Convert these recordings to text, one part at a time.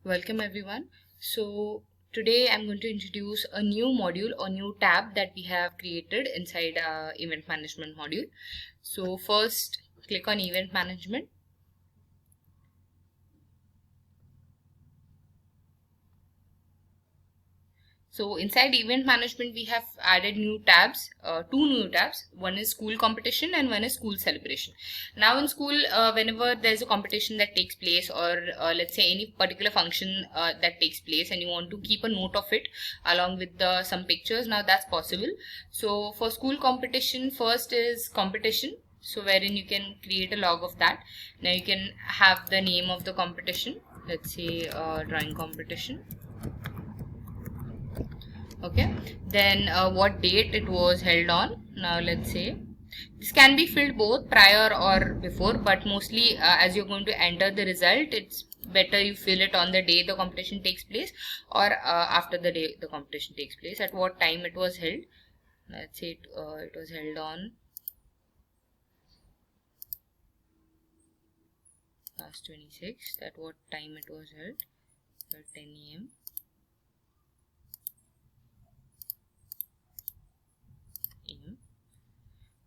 Welcome everyone. So today I'm going to introduce a new module or new tab that we have created inside our event management module. So first click on event management. So inside event management, we have added new tabs, two new tabs. One is school competition and one is school celebration. Now in school, whenever there's a competition that takes place, or let's say any particular function that takes place, and you want to keep a note of it along with some pictures, now that's possible. So for school competition, first is competition. So wherein you can create a log of that. Now you can have the name of the competition. Let's say drawing competition. Okay, then what date it was held on. Now let's say this can be filled both prior or before, but mostly as you're going to enter the result, it's better you fill it on the day the competition takes place, or after the day the competition takes place, at what time it was held. Let's say it was held on last 26th. At what time it was held? At 10 a.m.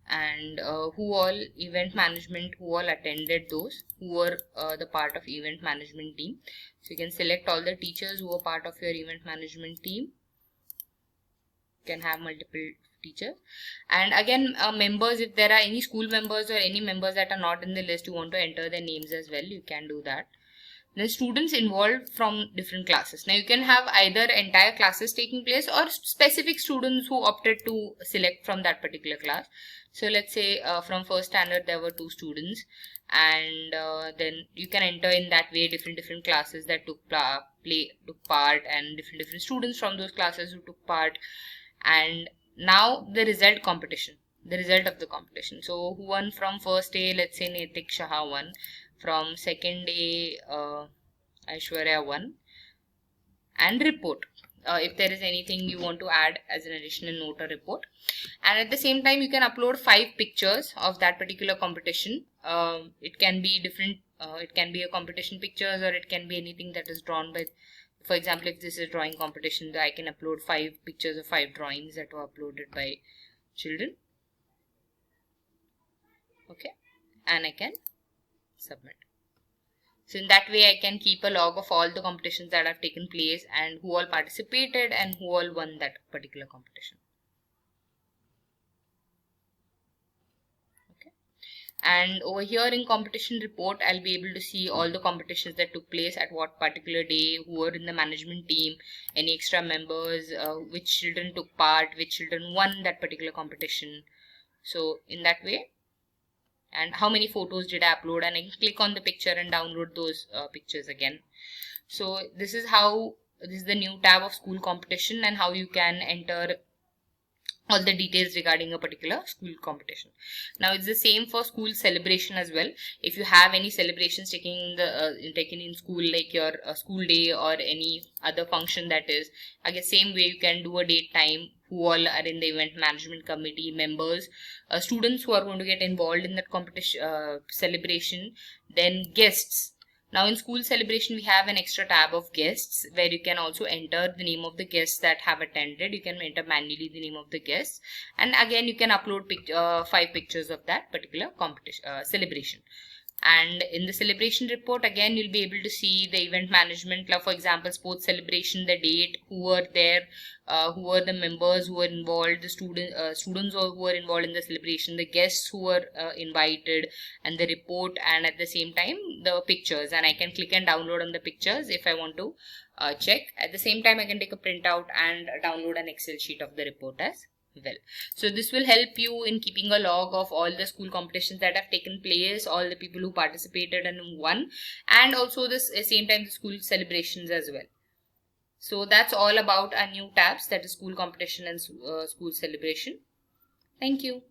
and who all event management, who all attended those, who were the part of event management team. So you can select all the teachers who were part of your event management team. You can have multiple teachers, and again members, if there are any school members or any members that are not in the list, you want to enter their names as well, you can do that. Then students involved from different classes. Now you can have either entire classes taking place or specific students who opted to select from that particular class. So let's say from first standard there were 2 students, and then you can enter in that way different classes that took part, and different students from those classes who took part. And now the result of the competition. So who won from first day? Let's say Netik Shah won. From second day, Aishwarya won. And report. If there is anything you want to add as an additional note or report. And at the same time, you can upload 5 pictures of that particular competition. It can be different. It can be a competition pictures, or it can be anything that is drawn by. For example, if this is drawing competition, I can upload 5 pictures of 5 drawings that were uploaded by children. Okay, and I can submit. So in that way I can keep a log of all the competitions that have taken place and who all participated and who all won that particular competition. Okay. And over here in competition report, I'll be able to see all the competitions that took place at what particular day, who were in the management team, any extra members, which children took part, which children won that particular competition. So in that way, and how many photos did I upload, and I can click on the picture and download those pictures again. So this is the new tab of school competition, and how you can enter all the details regarding a particular school competition. Now it's the same for school celebration as well. If you have any celebrations taken in school, like your school day or any other function, that is, I guess same way you can do a date, time, who all are in the event management committee, members, students who are going to get involved in that competition celebration, then guests. Now in school celebration, we have an extra tab of guests where you can also enter the name of the guests that have attended. You can enter manually the name of the guests, and again you can upload 5 pictures of that particular competition celebration. And in the celebration report, again you'll be able to see the event management, like for example sports celebration, the date, who were there, who were the members who were involved, the students who were involved in the celebration, the guests who were invited, and the report, and at the same time the pictures. And I can click and download on the pictures if I want to check. At the same time I can take a printout and download an Excel sheet of the report as well. So this will help you in keeping a log of all the school competitions that have taken place, all the people who participated and won, and also this same time the school celebrations as well. So that's all about our new tabs, that is school competition and school celebration. Thank you.